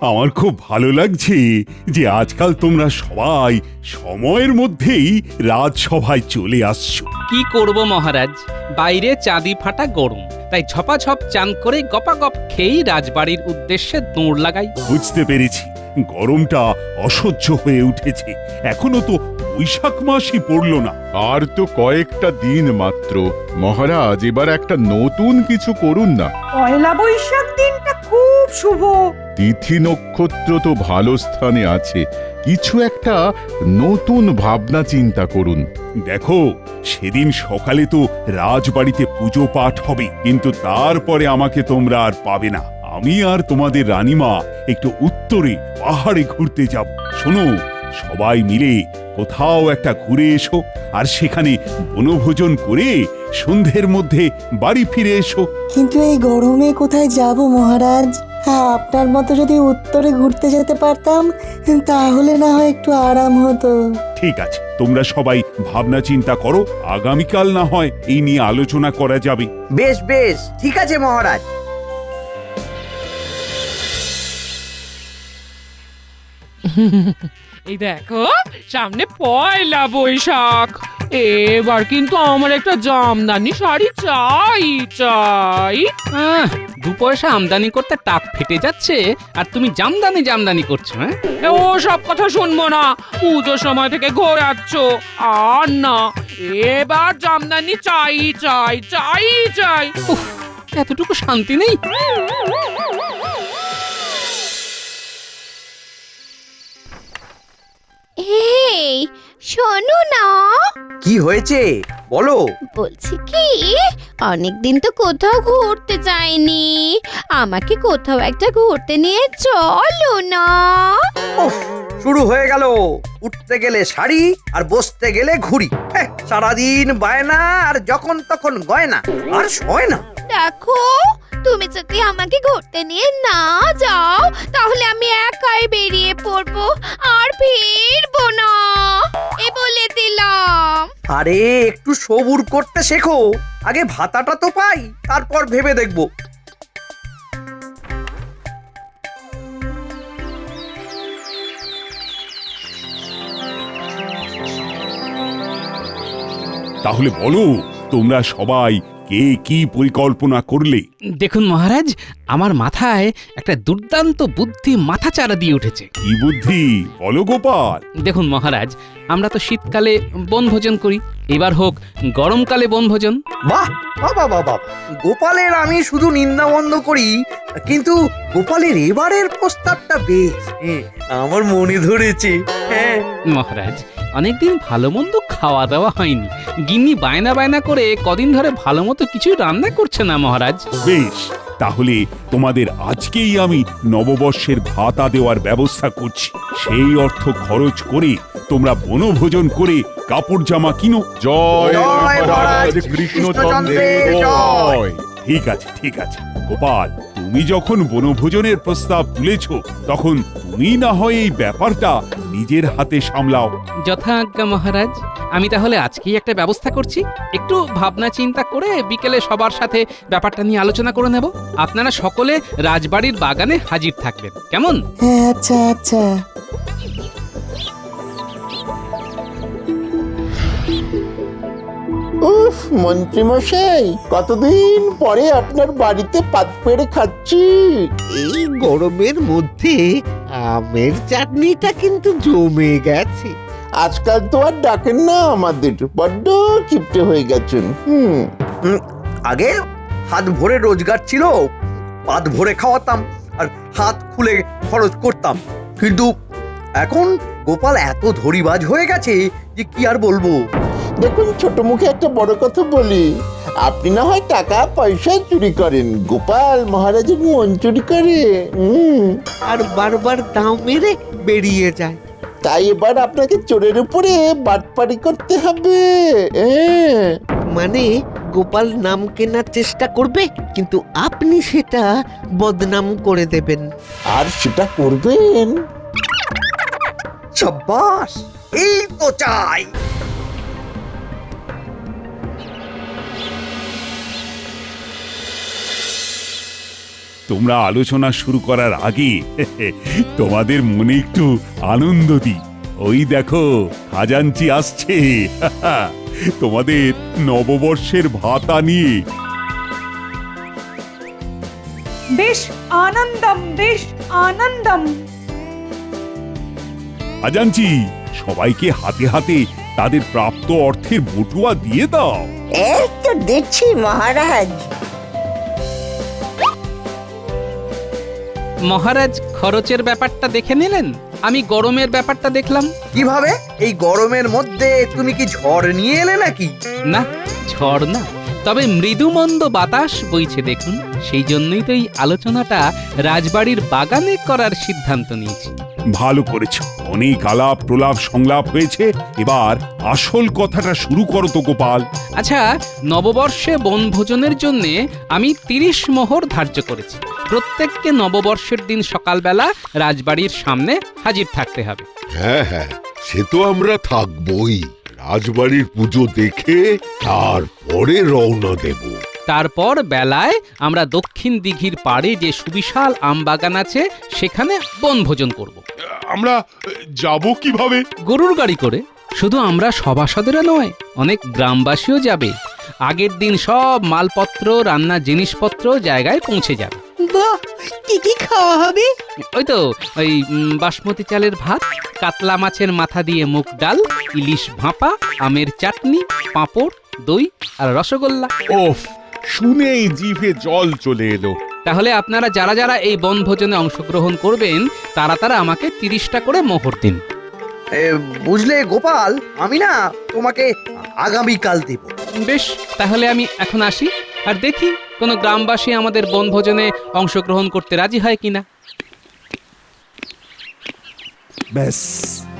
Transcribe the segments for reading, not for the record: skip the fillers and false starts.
আমার খুব ভালো লাগছে যে আজকাল তোমরা সবাই সময়ের মধ্যেই রাজসভায় চলে আসছো। কি করব মহারাজ, বাইরে চাঁদি ফাটা গরম, তাই ঝপাঝপ চান করে গপাগপ খেয়েই রাজবাড়ির উদ্দেশ্যে দৌড় লাগাই। বুঝতে পেরেছি, গরমটা অসহ্য হয়ে উঠেছে। এখনো তো বৈশাখ মাসই পড়লো না। আর তো কয়েকটা দিন মাত্র। মহারাজ, এবার একটা নতুন কিছু করুন না। পয়লা বৈশাখ দিনটা খুব শুভ। তিথি নক্ষত্র তো ভালো স্থানে আছে, কিছু একটা নতুন ভাবনা চিন্তা করুন। দেখো, সেদিন সকালে তো রাজবাড়িতে পুজো পাঠ হবে, কিন্তু তারপরে আমাকে তোমরা আর পাবে না। আমি আর তোমাদের রানীমা একটু উত্তরে পাহাড়ে ঘুরতে যাব। শোনো, সবাই মিলে কোথাও একটা ঘুরে এসো, আর সেখানে বনভোজন করে সন্ধ্যের মধ্যে বাড়ি ফিরে এসো। কিন্তু এই গরমে কোথায় যাব মহারাজ? হ্যাঁ, আপনার মতো যদি উত্তরে ঘুরতে যেতে পারতাম তাহলে না হয় একটু আরাম হতো। ঠিক আছে, তোমরা সবাই ভাবনা চিন্তা করো, আগামীকাল না হয় এই নিয়ে আলোচনা করা যাবে। বেশ বেশ, ঠিক আছে মহারাজ। এই দেখো, সামনে পয়লা বৈশাখ। এবার কিন্তু আমার একটা জামদানি শাড়ি চাই চাই। দু পয়সা আমদানি করতে টাক ফেটে যাচ্ছে, আর তুমি জামদানি জামদানি করছো। হ্যাঁ, ও সব কথা শুনবো না, পুজোর সময় থেকে ঘোরাচ্ছ। আর না, এবার জামদানি চাই চাই চাই চাই। উফ, এতটুকু শান্তি নেই। এই শোনো না, কি হয়েছে বলো? বলছি কি, অনেকদিন তো কোথাও ঘুরতে যাইনি, আমাকে কোথাও একটা ঘুরতে নিয়ে চলো না। উফ, শুরু হয়ে গেল। উঠতে গেলে শাড়ি আর বসতে গেলে ঘুড়ি। সারাদিন বায়না আর যখন তখন গয়না, আর সয় না। দেখো, তুমি যদি আমাকে ঘুরতে নিয়ে না যাও তাহলে আমি একাই বেরিয়ে পড়বো, আর ফিরবো না, এ বলে দিলাম। আরে একটু সবুর করতে শেখো, আগে ভাতাটা তো পাই, তারপর ভেবে দেখবো। তাহলে বলো, তোমরা সবাই কে কি পরিকল্পনা করলে? দেখুন মহারাজ, আমার মাথায় একটা দুর্দান্ত বুদ্ধি মাথাচাড়া দিয়ে উঠেছে। কি বুদ্ধি বলো গোপাল? দেখুন মহারাজ, আমরা তো শীতকালে বনভোজন করি, এবার হোক গরমকালে বনভোজন। বাহ বাবা বাবা, গোপালের আমি শুধু নিন্দা বন্ধ করি, কিন্তু গোপালের এবারের প্রস্তাবটা বেশ, আমার মনে ধরেছে। হ্যাঁ মহারাজ, অনেকদিন ভালো মন্দ খাওয়া দাওয়া হয়নি, গিন্নি বায়না বায়না করে কদিন ধরে ভালো মতো কিছুই রান্না করছে না মহারাজ। বেশ, তাহলে তোমাদের আজকেই আমি নববর্ষের ভাতা দেওয়ার ব্যবস্থা করছি। সেই অর্থ খরচ করে তোমরা বনভোজন করে কাপড় জামা কিনো। জয় জয় মহারাজ মহারাজ কৃষ্ণচন্দ্রের কৃষ্ণচন্দ্রের জয়। ঠিক আছে, ঠিক আছে গোপাল, তুমি যখন বনভোজনের প্রস্তাব তুলেছ, তখন তুমি না হয় এই ব্যাপারটা নিজের হাতে সামলাও। যথাজ্ঞা মহারাজ, আমি তাহলে আজকেই একটা ব্যবস্থা করছি। একটু ভাবনা চিন্তা করে বিকেলে সবার সাথে ব্যাপারটা নিয়ে আলোচনা করে নেব। আপনারা সকলে রাজবাড়ির বাগানে হাজির থাকবেন, কেমন? হ্যাঁ, আচ্ছা আচ্ছা। উফ, মন্ত্রীমশাই, কতদিন পরে আপনার বাড়িতে পাত পেড়ে খাচ্ছি। এই গরমের মধ্যে আমের চাটনিটা কিন্তু জমে গেছে। আজকাল তো আর ডাকেন না আমাদের, বড্ড কিপটে হয়ে গেছেন। আগে হাত ভরে রোজগার ছিল, পাত ভরে খাওয়াতাম আর হাত খুলে খরচ করতাম, কিন্তু এখন গোপাল এত ধরিবাজ হয়ে গেছে যে কি আর বলবো। দেখুন, ছোট মুখে একটা বড় কথা বলি, আপনি না হয় টাকা পয়সা চুরি করেন, গোপাল মহারাজের মন চুরি করে। আর বারবার দাম মেরে বেরিয়ে যায়। তাই এবার আপনাকে চোরের উপরে বাটপাড়ি করতে হবে। মানে গোপাল নাম কেনার চেষ্টা করবে, কিন্তু আপনি সেটা বদনাম করে দেবেন। আর সেটা করবেন? সাব্বাস, এই তো চাই। তোমরা আলোচনা শুরু করার আগে তোমাদের মনে একটু আনন্দ দিই। ওই দেখো খাজাঞ্চি আসছে তোমাদের নববর্ষের ভাতা নিয়ে। বেশ আনন্দম। খাজাঞ্চি, সবাইকে হাতে হাতে তাদের প্রাপ্ত অর্থের বটুয়া দিয়ে দাও। এই তো দিচ্ছি মহারাজ। মহারাজ খরচের ব্যাপারটা দেখে নিলেন, আমি গরমের ব্যাপারটা দেখলাম। কিভাবে? এই গরমের মধ্যে তুমি কি ঝড় নিয়ে এলে নাকি? না, ঝড় না, তবে মৃদুমন্দ বাতাস বইছে দেখুন। সেই জন্যই তো এই আলোচনাটা রাজবাড়ির বাগানে করার সিদ্ধান্ত নিয়েছি। ভালো করেছো, অনেক আলাপ প্রলাপ সংলাপ হয়েছে, এবার আসল কথাটা শুরু করো তো গোপাল। আচ্ছা, নববর্ষে বনভোজনের জন্য আমি 30 মোহর ধার্য করেছি। প্রত্যেককে নববর্ষের দিন সকালবেলা রাজবাড়ির সামনে হাজির থাকতে হবে। হ্যাঁ হ্যাঁ, সে তো আমরা থাকবই। রাজবাড়ির পুজো দেখে তারপরে রওনা দেব। তারপর বেলায় আমরা দক্ষিণ দিঘির পাড়ে যে সুবিশাল আমবাগান আছে সেখানে বনভোজন করব। আমরা যাব কিভাবে? গরুর গাড়ি করে। শুধু আমরা সভাসদেরা নয়, অনেক গ্রামবাসীও যাবে। আগের দিন সব মালপত্র, রান্না জিনিসপত্র জায়গায় পৌঁছে যাবে। বাহ, কি কি খাওয়া হবে? ওই তো ওই বাসমতি চালের ভাত, কাতলা মাছের মাথা দিয়ে মুগ ডাল, ইলিশ ভাপা, আমের চাটনি, পাঁপড়, দই আর রসগোল্লা। ওফ, শুনেই জিভে জল চলে এলো। তাহলে আপনারা যারা যারা এই বনভোজনে অংশগ্রহণ করবেন তারা তারা আমাকে 30টা করে মোহর দিন। বুঝলে গোপাল, আমি না তোমাকে আগামীকাল দেব। বেশ, তাহলে আমি এখন আসি, আর দেখি কোনো গ্রামবাসী আমাদের বনভোজনে অংশগ্রহণ করতে রাজি হয় কিনা। ব্যাস,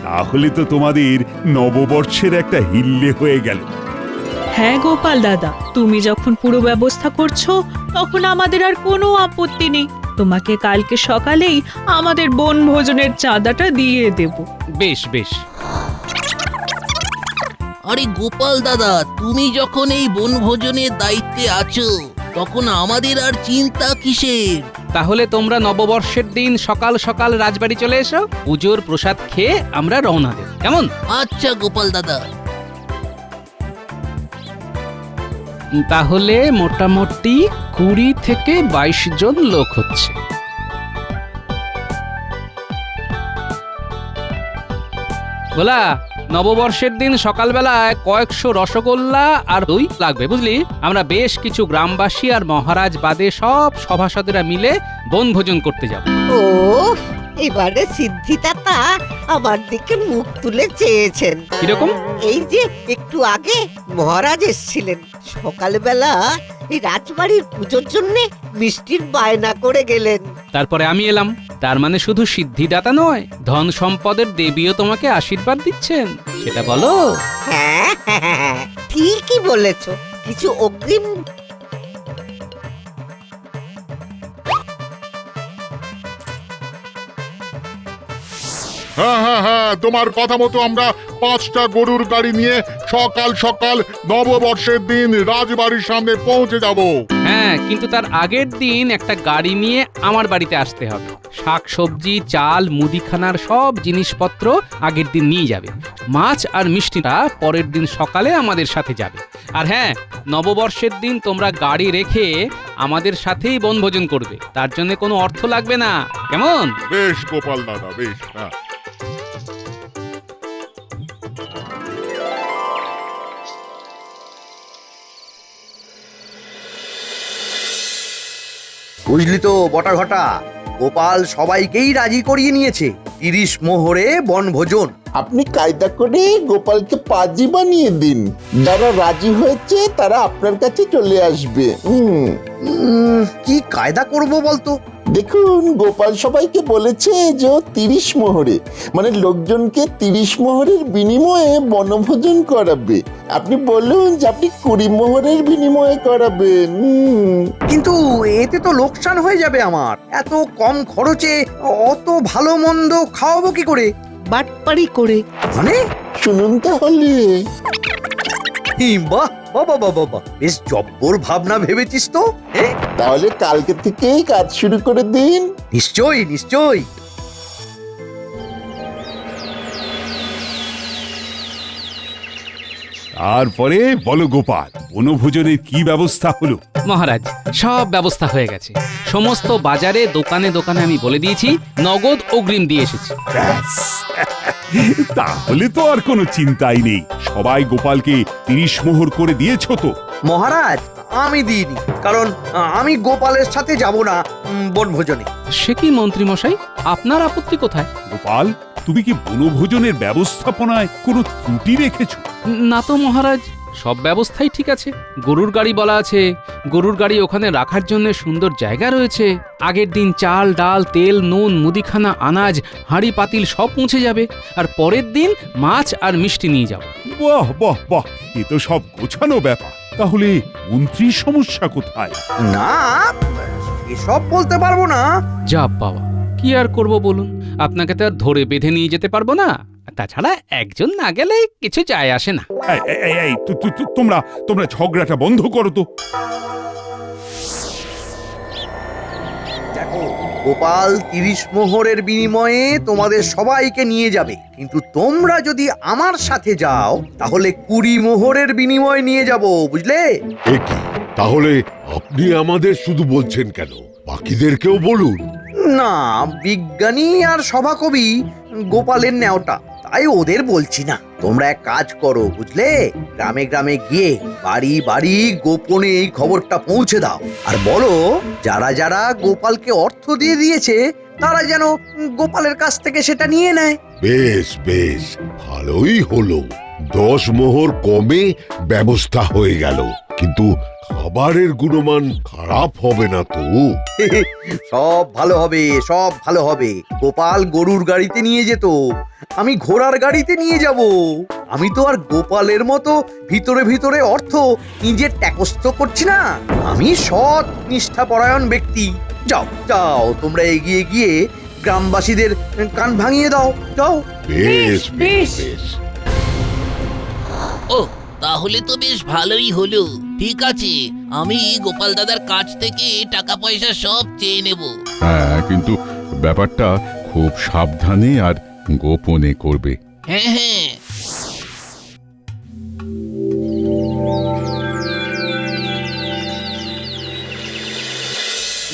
তাহলে তো তোমাদের নববর্ষের একটা হিল্লে হয়ে গেল। হ্যাঁ গোপাল দাদা, তুমি যখন পুরো ব্যবস্থা করছো তখন আমাদের আর কোনো আপত্তি নেই। তোমাকে কালকে সকালেই আমাদের বনভোজনের চাঁদাটা দিয়ে দেব। বেশ বেশ। আরে গোপাল দাদা, তুমি যখন এই বনভোজনের দায়িত্বে আছো তখন আমাদের আর চিন্তা কিসের? তাহলে তোমরা নববর্ষের দিন সকাল সকাল রাজবাড়ি চলে এসো, পুজোর প্রসাদ খেয়ে আমরা রওনা দেব, কেমন? আচ্ছা গোপাল দাদা। তাহলে মোটামুটি 20 থেকে 22 জন লোক হচ্ছে। বলা, নববর্ষের দিন সকালবেলায় কয়েকশো রসগোল্লা আর দই লাগবে, বুঝলি? আমরা বেশ কিছু গ্রামবাসী আর মহারাজ বাদে সব সভাসদেরা মিলে বনভোজন করতে যাব। ও, এবারে সিদ্ধিদাতা আমার দিকে মুখ তুলে চেয়েছেন। কিরকম? এই যে একটু আগে মহারাজ এসেছিলেন, সকালবেলা এই রাজবাড়ির পুজোর জন্য মিষ্টির বায়না করে গেলেন। তারপরে আমি এলাম, তার মানে শুধু সিদ্ধিদাতা নয়, ধন সম্পদের দেবীও তোমাকে আশীর্বাদ দিচ্ছেন, সেটা বলো। হ্যাঁ হ্যাঁ, ঠিকই বলেছ। কিছু অগ্রিম হ্যাঁ হ্যাঁ হ্যাঁ, তোমার কথা মতো আমরা 5টা গরুর গাড়ি নিয়ে সকাল সকাল নববর্ষের দিন রাজবাড়ির সামনে পৌঁছে যাব। হ্যাঁ, কিন্তু তার আগের দিন একটা গাড়ি নিয়ে আমার বাড়িতে আসতে হবে। শাক সবজি, চাল, মুদিখানার সব জিনিসপত্র আগের দিন নিয়ে যাবে। মাছ আর মিষ্টিটা পরের দিন সকালে আমাদের সাথে যাবে। আর হ্যাঁ, নববর্ষের দিন তোমরা গাড়ি রেখে আমাদের সাথেই বনভোজন করবে, তার জন্য কোনো অর্থ লাগবে না, কেমন? বেশ গোপাল দাদা, বেশ। হ্যাঁ, বুঝলি তো বটা ঘটা, গোপাল সবাইকেই রাজি করিয়ে নিয়েছে। 30 মোহরে বনভোজন। আপনি কায়দা করে গোপালকে পাজি বানিয়ে দিন। যারা রাজি হয়েছে তারা আপনার কাছে চলে আসবে। কি কায়দা করব বলতো? দেখুন, গোপাল সবাইকে বলেছে যে ও 30 মোহরে, মানে লোকজনকে 30 মোহরের বিনিময়ে বনভোজন করাবে। আপনি বলুন যে আপনি 20 মোহরের বিনিময়ে করাবেন। কিন্তু এতে তো লোকসান হয়ে যাবে আমার। এত কম খরচে অত ভালো মন্দ খাওয়াবো কি করে? বাটপাড়ি করে। মানে শুনুন তাহলে, বাহ বাবা বাবা বাবা, বেশ জব্বর ভাবনা ভেবেছিস তো। হ্যাঁ, তাহলে কালকে থেকেই কাজ শুরু করে দিন। নিশ্চয়ই নিশ্চয়ই। তারপরে বলো গোপাল, বনভোজনের কি ব্যবস্থা হলো? মহারাজ, সব ব্যবস্থা হয়ে গেছে। সমস্ত বাজারে দোকানে দোকানে আমি বলে দিয়েছি, নগদ অগ্রিম দিয়ে এসেছি। ব্যাস, তাহলে তো আর কোনো চিন্তাই নেই। সবাই গোপালকে 30 মোহর করে দিয়েছো তো? মহারাজ, আমি দিইনি, কারণ আমি গোপালের সাথে যাব না বনভোজনে। সে কি মন্ত্রী মশাই, আপনার আপত্তি কোথায়? গোপাল, তুমি কি বনভোজনের ব্যবস্থাপনায় কোনো ত্রুটি রেখেছো? না তো মহারাজ, সব ব্যবস্থাই ঠিক আছে। গরুর গাড়ি বলা আছে, গরুর গাড়ি ওখানে রাখার জন্য সুন্দর জায়গা রয়েছে। আগের দিন চাল ডাল তেল নুন মুদিখানা আনাজ হাঁড়ি পাতিল সব পৌঁছে যাবে, আর পরের দিন মাছ আর মিষ্টি নিয়ে যাও। বাহ বাহ বাহ, এ তো সব গোছানো ব্যাপার। তাহলে মন্ত্রীর সমস্যা কোথায়? না, এসব বলতে পারবো না। যা বাবা, কি আর করব বলুন, আপনাকে তো আর ধরে বেঁধে নিয়ে যেতে পারবো না। তাছাড়া একজন না গেলে কিছু যায় আসে না। এই, তোমরা ঝগড়াটা বন্ধ করো তো। দেখো, গোপাল 30 মোহরের বিনিময়ে তোমাদের সবাইকে নিয়ে যাবে, কিন্তু তোমরা যদি আমার সাথে যাও তাহলে 20 মোহরের বিনিময়ে নিয়ে যাব, বুঝলে? কি তাহলে আপনি আমাদের শুধু বলছেন কেন? বাকিদেরকেও বলুন। না, বিজ্ঞানী আর সভাকবি গোপালের নেওটা, তাই ওদের বলছি না। তোমরা এক কাজ করো, বুঝলে, গ্রামে গ্রামে গিয়ে বাড়ি বাড়ি গোপনে এই খবরটা পৌঁছে দাও, আর বলো যারা যারা গোপালকে অর্থ দিয়ে দিয়েছে তারা যেন গোপালের কাছ থেকে সেটা নিয়ে নেয়। বেশ বেশ, ভালোই হলো। 10 মোহর কমে ব্যবস্থা হয়ে গেল, কিন্তু খাবারের গুণমান খারাপ হবে না তো? সব ভালো হবে, সব ভালো হবে। গোপাল গরুর গাড়িতে নিয়ে যেত, আমি ঘোড়ার গাড়িতে নিয়ে যাব। আমি তো আর গোপালের মতো ভিতরে ভিতরে অর্থ নিজের ট্যাকস্থ করছি না। আমি সৎ নিষ্ঠাপরায়ণ ব্যক্তি। যাও যাও, তোমরা এগিয়ে গিয়ে গ্রামবাসীদের কান ভাঙিয়ে দাও, যাও। বেশ বেশ বেশ। ও, তাহলে তো বেশ ভালোই হলো। ঠিক আছে, আমি গোপাল দাদার কাছ থেকে টাকা পয়সা সব চেয়ে নেব। হ্যাঁ, কিন্তু ব্যাপারটা খুব সাবধানে আর গোপনে করবে। হ্যাঁ হ্যাঁ।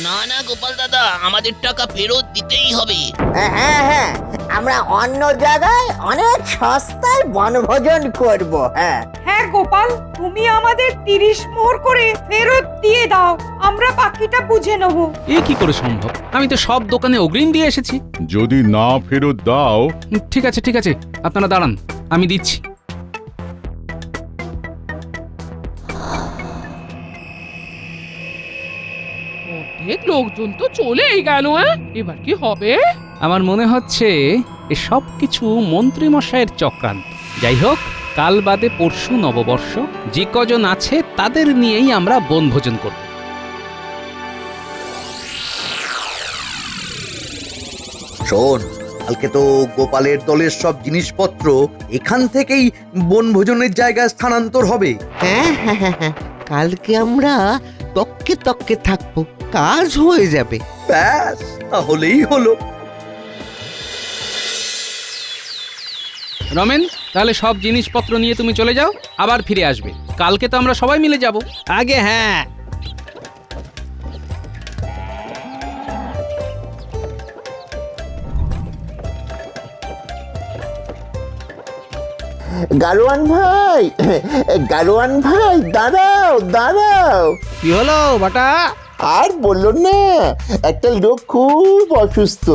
না না গোপাল দাদা, আমাদের টাকা ফেরত দিতেই হবে। হ্যাঁ হ্যাঁ, আমরা অন্য জায়গায় অনেক সস্তায় বনভোজন করব। হ্যাঁ হ্যাঁ গোপাল, তুমি আমাদের 30 মোহর করে ফেরত দিয়ে দাও, আমরা বাকিটা বুঝে নেব। এ কি করে সম্ভব? আমি তো সব দোকানে অগ্রিম দিয়ে এসেছি। যদি না ফেরত দাও, ঠিক আছে ঠিক আছে, আপনারা দাঁড়ান, আমি দিচ্ছি। অনেক লোকজন তো চলেই গেল, এবার কি হবে? আমার মনে হচ্ছে এ সব কিছু মন্ত্রী মশাইয়ের চক্রান্ত। যাই হোক, কাল বাদে পরশু নববর্ষ, যে কজন আছে তাদের নিয়েই আমরা বনভোজন করব। শোন, কালকে তো গোপালের দলের সব জিনিসপত্র এখান থেকেই বনভোজনের জায়গায় স্থানান্তর হবে। হ্যাঁ হ্যাঁ হ্যাঁ হ্যাঁ, কালকে আমরা তককে তককে থাকবো, কাজ হয়ে যাবে। ব্যাস, তাহলেই হলো। রমেন, তাহলে সব জিনিসপত্র নিয়ে তুমি চলে যাও, আবার ফিরে আসবে। কালকে তো আমরা সবাই মিলে যাব। আগে হ্যাঁ। গারোয়ান ভাই, গারোয়ান ভাই, দাঁড়াও দাঁড়াও। কি হলো বাটা? আর বললো না, একটা লোক খুব অসুস্থ,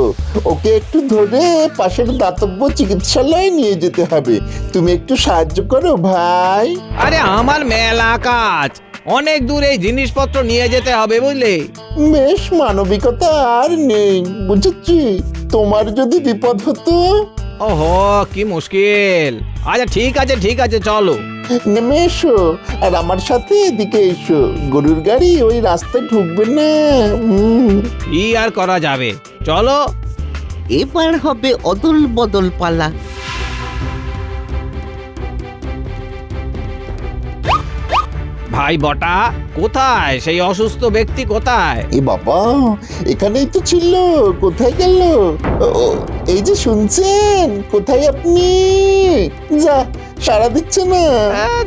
ওকে একটু ধরে পাশের দাতব্য চিকিৎসালয়ে নিয়ে যেতে হবে। তুমি একটু সাহায্য করো ভাই। আরে আমার মেলা কাজ, অনেক দূর এই জিনিসপত্র নিয়ে যেতে হবে বুঝলে। বেশ মানবিকতা আর নেই, বুঝেছি। তোমার যদি বিপদ হতো। ওহো, কি মুশকিল। আচ্ছা ঠিক আছে চলো। নেমে এসো, আর আমার সাথে এদিকে এসো। গরুর গাড়ি ওই রাস্তায় ঢুকবে না। কি আর করা যাবে, চলো। এবার হবে অদল বদল পালা। ভাই বটা, কোথায় সেই অসুস্থ ব্যক্তি কোথায়? এ বাবা, এখানেই তো ছিল, কোথায় গেল? ও, এই যে শুনছেন, কোথায় আপনি? যা, সাড়া দিচ্ছে না।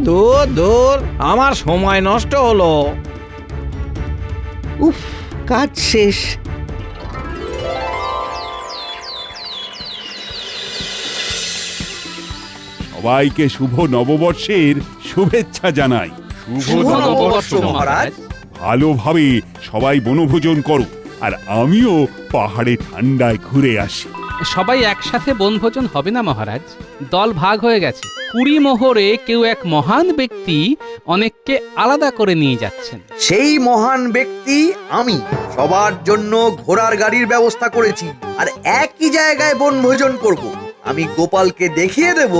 দূর দূর, আমার সময় নষ্ট হলো। উফ, কাজ শেষ। সবাইকে শুভ নববর্ষের শুভেচ্ছা জানাই। শুভ নববর্ষ মহারাজ। ভালোভাবে সবাই বনভোজন করো, আর আমিও পাহাড়ে ঠান্ডায় ঘুরে আসি। সবাই একসাথে বনভোজন হবে না মহারাজ, দল ভাগ হয়ে গেছে। 20 মোহরে কেউ এক মহান ব্যক্তি অনেককে আলাদা করে নিয়ে যাচ্ছেন। সেই মহান ব্যক্তি আমি। সবার জন্য ঘোড়ার গাড়ির ব্যবস্থা করেছি, আর একই জায়গায় বনভোজন করব। আমি গোপালকে দেখিয়ে দেব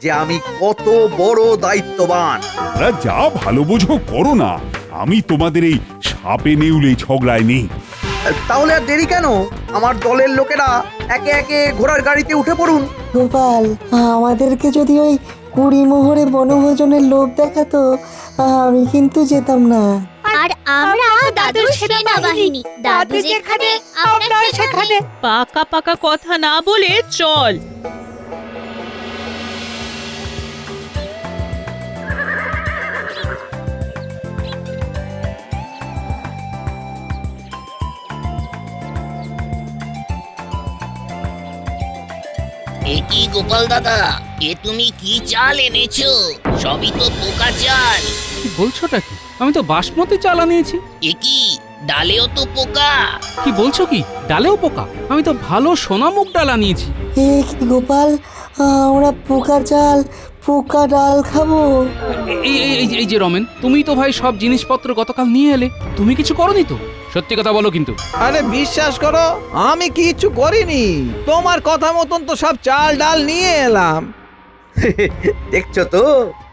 যে আমি কত বড় দায়িত্ববান। তোমরা যা ভালো বোঝো করো না, আমি তোমাদের এই সাপে নেউলে ঝগড়ায় নেই। তাহলে আর দেরি কেন? আমার দলের লোকেরা একে একে ঘোড়ার গাড়িতে উঠে পড়ুন। গোপাল, আমাদেরকে যদি ওই 20 মোহরে বনভোজনের লোভ দেখাতো, আমি কিন্তু যেতাম না। আর আমরা দাদুর সেনাবাহিনী, দাদু যেখানে আমরা সেখানে। পাকা পাকা কথা না বলে চল। এ কি গোপাল দাদা, এ তুমি কি চাল এনেছো? সবই তো পোকা চাল। কি বলছোটা কি? আমি তো বাসমতি চাল আনিয়েছি। এ কি, ডালেও তো পোকা। কি বলছো কি? ডালেও পোকা? আমি তো ভালো সোনামুগ ডাল আনিয়েছি। এ কি গোপাল, আমরা পোকা চাল পোকা ডাল খাবো? এই যে রমেন, তুমি তো ভাই সব জিনিসপত্র গতকাল নিয়ে এলে, তুমি কিছু করনি তো? সত্যি কথা বলো কিন্তু। আরে বিশ্বাস করো, আমি কিছু করিনি। তোমার কথা মতন তো সব চাল ডাল নিয়ে এলাম। দেখছো তো,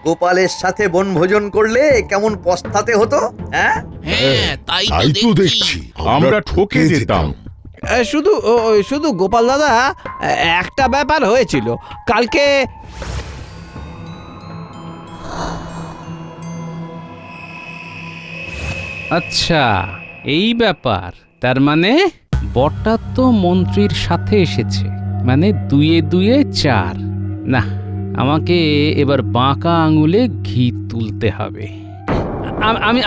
গোপালের সাথে বনভোজন করলে কেমন পস্তাতে হতো। হ্যাঁ, হ্যাঁ, তাই তাই তো তো দেখছি। দেখছি আমরা ঠকে যেতাম। শুধু গোপাল দাদা, একটা ব্যাপার হয়েছিল কালকে। আচ্ছা, এই ব্যাপার। তার মানে বটটা তো মন্ত্রীর সাথে এসেছে, মানে 2 × 2 = 4। না, আমাকে এবার বাঁকা আঙুলে ঘি তুলতে হবে।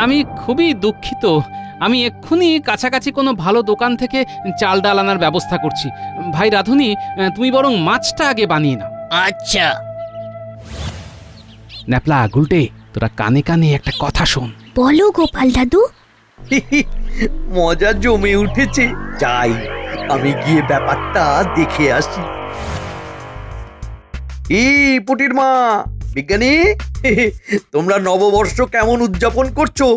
আমি খুবই দুঃখিত। আমি এক্ষুনি কাছাকাছি কোনো ভালো দোকান থেকে চাল ডাল আনার ব্যবস্থা করছি। ভাই রাধুনি, তুমি বরং মাছটা আগে বানিয়ে নাও। আচ্ছা। ন্যাপলা, গুলটে, তোরা কানে কানে একটা কথা শোন। বলো গোপাল দাদু। মজা জমে উঠেছে। যাই, আমি গিয়ে ব্যাপারটা দেখে আসি। পুটির মা, বিজ্ঞানী, তোমরা নববর্ষ কেমন উদযাপন করছো?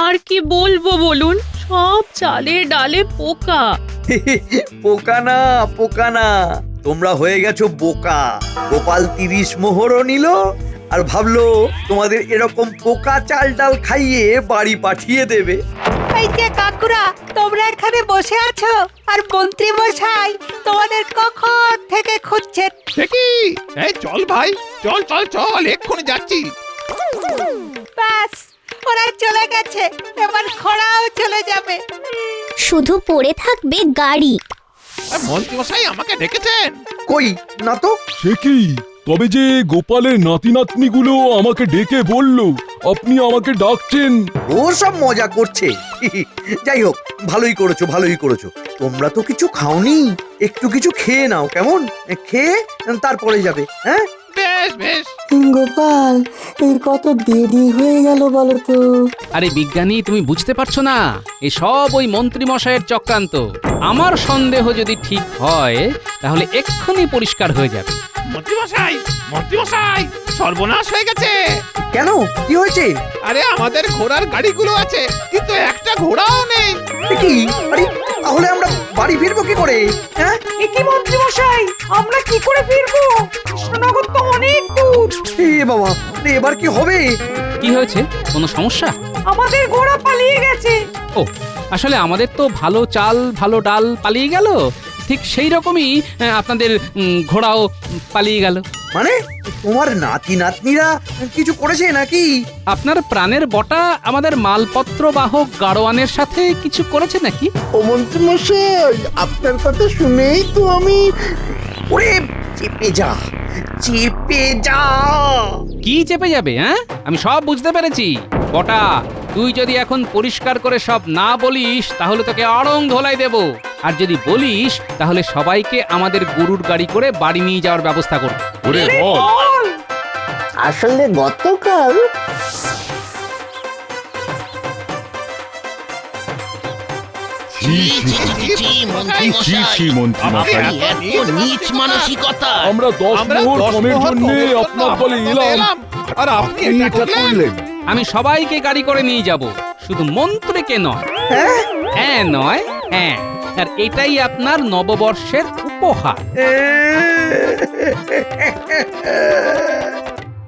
আর কি বলবো বলুন, সব চালে ডালে পোকা। পোকা না, পোকা না, তোমরা হয়ে গেছো বোকা। গোপাল 30 মোহরও নিল, আর ভাবলো তোমাদের এরকম পোকা চাল ডাল খাইয়ে বাড়ি পাঠিয়ে দেবে। এই যে কাকুরা, তোমরা এখানে বসে আছো, আর মন্ত্রী মশাই তোমাদের কখন থেকে খুঁজছেন। দেখি, এই চল ভাই, চল চল চল, এক্ষুনি যাচ্ছি। ব্যাস, ওরা চলে গেছে, এবার খরাও চলে যাবে। শুধু পড়ে থাকবে গাড়ি। মন্ত্রী মশাই আমাকে ডেকেছেন? কই না তো। সে কি? তবে যে গোপালের নাতি নাতনিগুলো আমাকে ডেকে বলল আপনি আমাকে ডাকছেন। ও সব মজা করছে। যাই হোক, ভালোই করেছো, ভালোই করেছো। তোমরা তো কিছু খাওনি, একটু কিছু খেয়ে নাও, কেমন? খেয়ে তারপরে যাবে। হ্যাঁ, বেশ বেশ। গোপাল, এর কত দেরি হয়ে গেল বলো তো? আরে বিজ্ঞানী, তুমি বুঝতে পারছো না? এসব ওই মন্ত্রী মশাইয়ের চক্রান্ত। আমার সন্দেহ যদি ঠিক হয়, তাহলে এক্ষুনি পরিষ্কার হয়ে যাবে। মন্ত্রী মশাই, সর্বনাশ হয়ে গেছে। কেন, কি হয়েছে? আরে আমাদের ঘোড়ার গাড়িগুলো আছে, কিন্তু একটা ঘোড়াও নেই। কি? আরে তাহলে আমরা বাড়ি ফিরবো কি করে? হ্যাঁ, কি মন্ত্রী মশাই, আমরা কি করে ফিরবো? কৃষ্ণনগর তো অনেক দূর। বাবা, এবার কি হবে? কি হয়েছে? কোনো সমস্যা? আমাদের ঘোড়া পালিয়ে গেছে। ও, আসলে আমাদের তো ভালো চাল ভালো ডাল পালিয়ে গেল, ঠিক সেই রকমই আপনাদের ঘোড়াও পালিয়ে গেল। মানে তোমার নাতি নাতনিরা কিছু করেছে নাকি? আপনার প্রাণের বটা আমাদের মালপত্র বাহক গাড়োয়ানের সাথে কিছু করেছে নাকি? ও মন্ত্রী মশাই, আপনার কথা শুনেই তো আমি ওরে চেপে যা, চেপে যা। কি চেপে যাবে? হ্যাঁ, আমি সব বুঝতে পেরেছি। বটা, তুই যদি এখন পরিষ্কার করে সব না বলিস তাহলে তোকে আড়ং ধোলাই দেব, আর যদি বলিস তাহলে সবাইকে আমাদের গরুর গাড়ি করে বাড়ি নিয়ে যাওয়ার ব্যবস্থা করব। ওরে বল। আসলে গতকাল ছি, ছি, ছি, ছি, ছি, মন্ত্রী ছি মশাই। ছি মন্ত্রী মশাই, আপনি এত নীচ মানসিকতা। আমরা 10 মোহর কমের জন্য আপনার দলে এলাম আর আপনি এটা করলেন। আমি সবাইকে গাড়ি করে নিয়ে যাব, শুধু মন্ত্রীকে নয়। হ্যাঁ নয় হ্যাঁ, আর এটাই আপনার নববর্ষের উপহার।